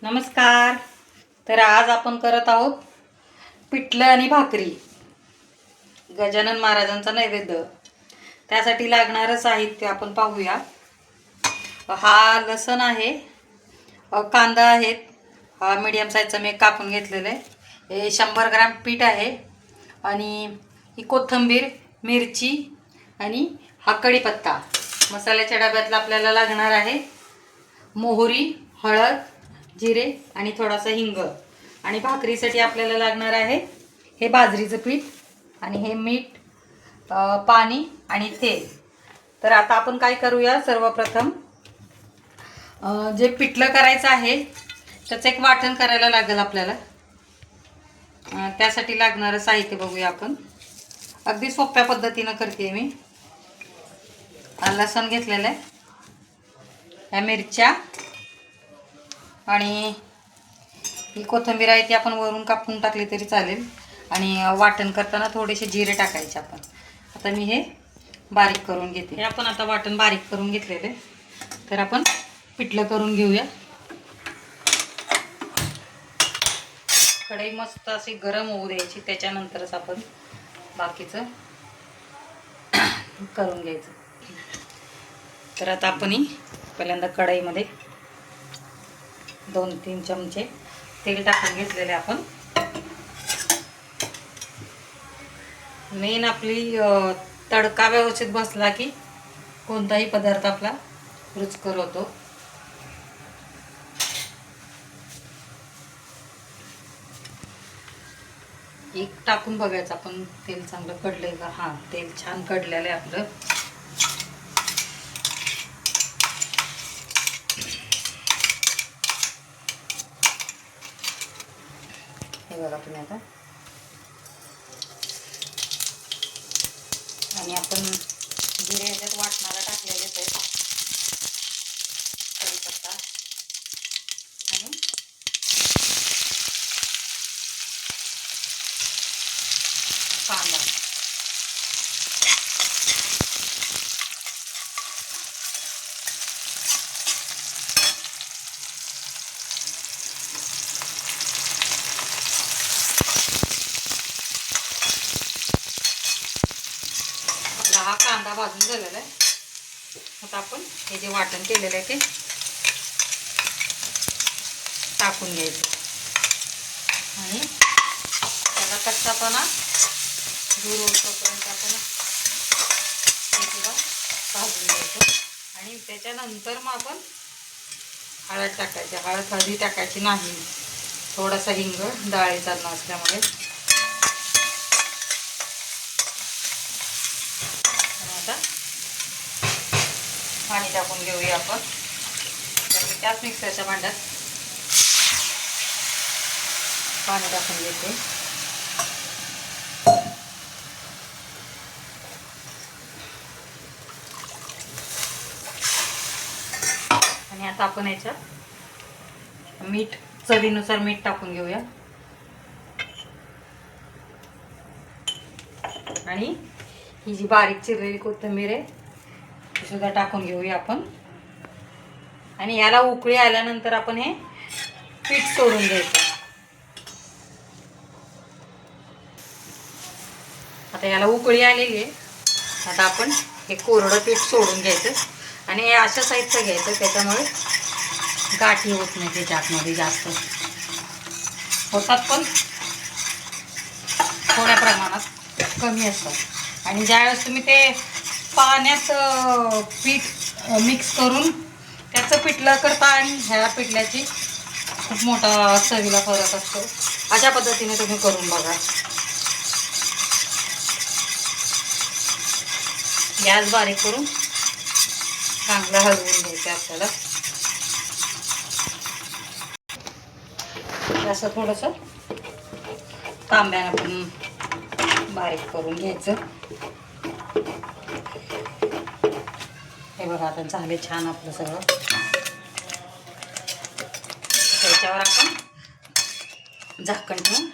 नमस्कार. तर आज आपण करत आहोत पिठलं आणि भाकरी, गजानन महाराजांचा नैवेद्य. त्यासाठी लागणारं साहित्य आपण पाहूया. हा लसण आहे, कांदा आहेत, हा मीडियम साईजचा मी कापून घेतलेला आहे. हे 100 ग्रॅम पीठ आहे आणि ही कोथिंबीर, मिरची आणि हा कढीपत्ता. मसाल्याच्या डब्यातला आपल्याला लागणार आहे मोहरी, हळद, जिरे आणि थोडासा हिंग. आणि भाकरीसाठी आपल्याला लागणार आहे हे बाजरीचं पीठ आणि हे मीठ, पाणी आणि तेल. तर आता आपण काय करूया, सर्वप्रथम जे पिठलं करायचं आहे त्याचं एक वाटण करायला लागेल आपल्याला. त्यासाठी लागणारं साहित्य बघूया आपण. अगदी सोप्या पद्धतीनं करते मी. लसूण घेतलेलं आहे, ह्या मिरच्या आणि ही कोथिंबीर आहे ती आपण वरून कापून टाकली तरी चालेल. आणि वाटण करताना थोडेसे जिरे टाकायचे आपण. आता मी हे बारीक करून घेते. हे आपण आता वाटण बारीक करून घेतलेले. तर आपण पिठलं करून घेऊया. कढई मस्त अशी गरम होऊ द्यायची, त्याच्यानंतरच आपण बाकीचं करून घ्यायचं. तर आता आपण पहिल्यांदा कढईमध्ये 2-3 चमचे तेल टाकून घेतलेले आपण. मेन आपली तडका व्यवस्थित बसला की कोणताही पदार्थ आपला रुचकर होतो. एक टाकून बघायचं आपण, तेल चांगलं कडलंय का. हां, तेल छान कडलेलं आहे आपलं. हे बघा तुम्ही आता. आणि आपण जिरे ह्याच्यात वाटणारा टाकलेलेच आहे, कढीपत्ता आणि कांदा. हा कांदा भाजून झालेला आहे. आता आपण हे जे वाटण केलेलं आहे ते टाकून घ्यायचं आणि त्याचा कच्चापणा दूर होईपर्यंत आपण हे थोडं भाजून घ्यायचं. आणि त्याच्यानंतर मग आपण हळद टाकायची. हळद हळदी टाकायची नाही, थोडासा हिंग, डाळीचा नसल्यामुळे. आता पाणी टाकून घेऊया आपण. त्याच मिक्सरच्या भांड्यात पाणी टाकून घेते. आणि आता आपण याच्यात मीठ, चवीनुसार मीठ टाकून घेऊया. आणि ही जी बारीक चिरलेली कोथिंबीर आहे ती सुद्धा टाकून घेऊया आपण. आणि याला उकळी आल्यानंतर आपण हे पीठ सोडून द्यायचं. आता याला उकळी आलेली आहे. आता आपण हे कोरडं पीठ सोडून घ्यायचं आणि हे अशा साईजचं घ्यायचं, त्याच्यामुळे गाठी होत नाही त्याच्या आतमध्ये. जास्त होतात पण थोड्या प्रमाणात कमी असतात. आणि ज्यावेळेस तुम्ही ते पाण्यात पीठ मिक्स करून त्याचं पिठलं करता आणि ह्या पिठल्याची खूप मोठा चवीला फरक असतो. अशा पद्धतीने तुम्ही करून बघा. गॅस बारीक करून चांगलं हलवून घ्यायचं आपल्याला. असं थोडंसं तांब्यानं पण बारीक करून घ्यायचं. हे बघा आता झाले छान आपलं सगळं. त्याच्यावर आपण झाकण ठेवून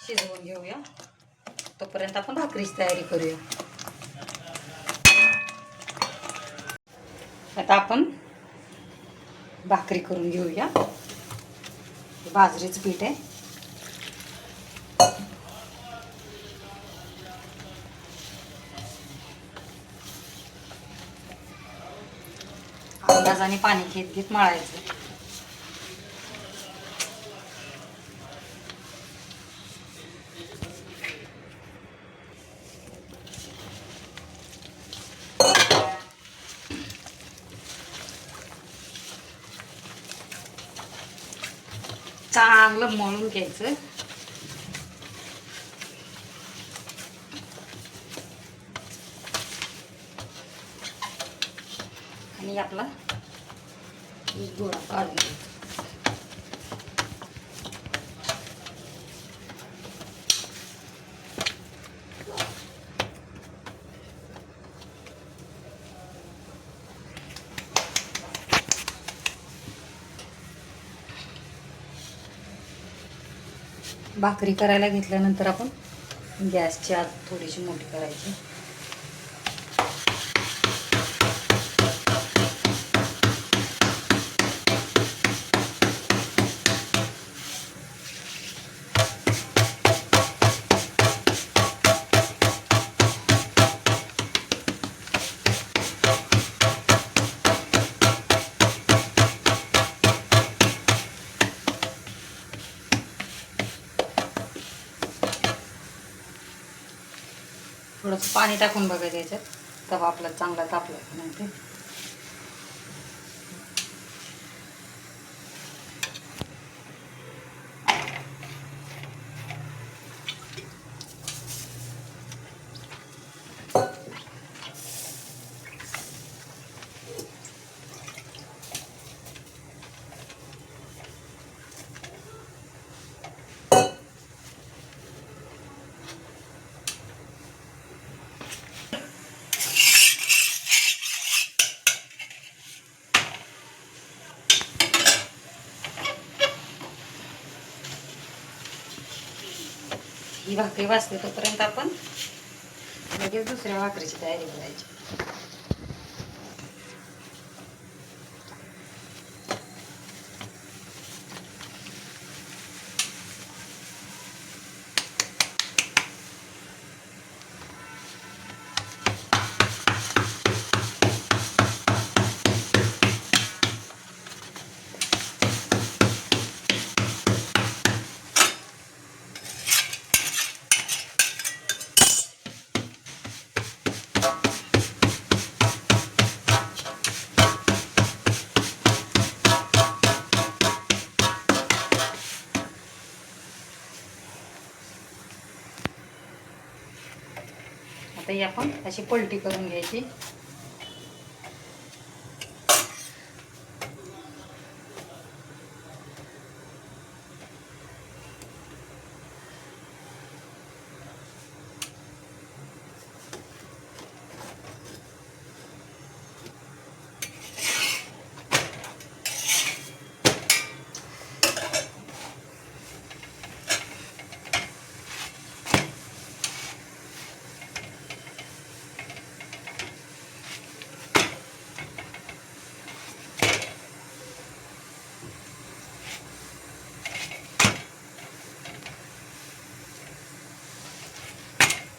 शिजवून घेऊया. तोपर्यंत आपण भाकरीची तयारी करूया. आता आपण भाकरी करून घेऊया. बाजरीचं पीठ आहे. अंदाजाने पाणी घेत घेत मळायचं. चांगलं मळून घ्यायचं. आणि आपला गोळा काढून घ्यायचा. भाकरी करायला घेतल्यानंतर आपण गॅसची आग थोडीशी मोठी करायची. थोडंसं पाणी टाकून बघायचं याच्यात, तवा आपला चांगला तापला नाही ते. ही भाकरी वाजते तोपर्यंत आपण लगेच दुसऱ्या भाकरीची तयारी करायची. आता ही आपण अशी पलटी करून घ्यायची.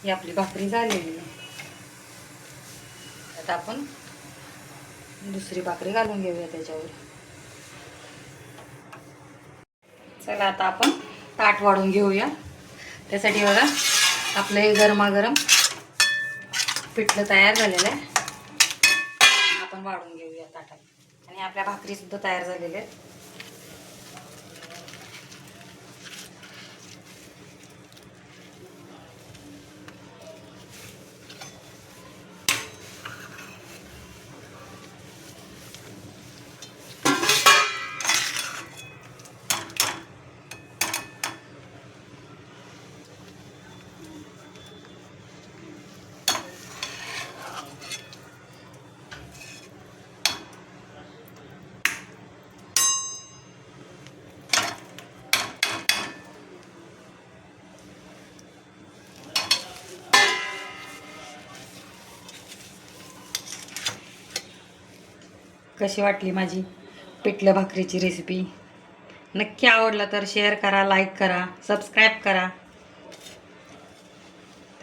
ही आपली भाकरी झालेली आहे. आता आपण दुसरी भाकरी घालून घेऊया त्याच्यावर. चला आता आपण ताट वाढून घेऊया. त्यासाठी बघा आपलं हे गरमागरम पिठलं तयार झालेलं आहे. आपण वाढून घेऊया ताटात. आणि आपल्या भाकरी सुद्धा तयार झालेल्या आहेत. कशी वाटली माझी पिठलं भाकरीची रेसिपी? नक्की आवडलं तर शेअर करा, लाईक करा, सबस्क्राईब करा.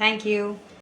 थँक्यू.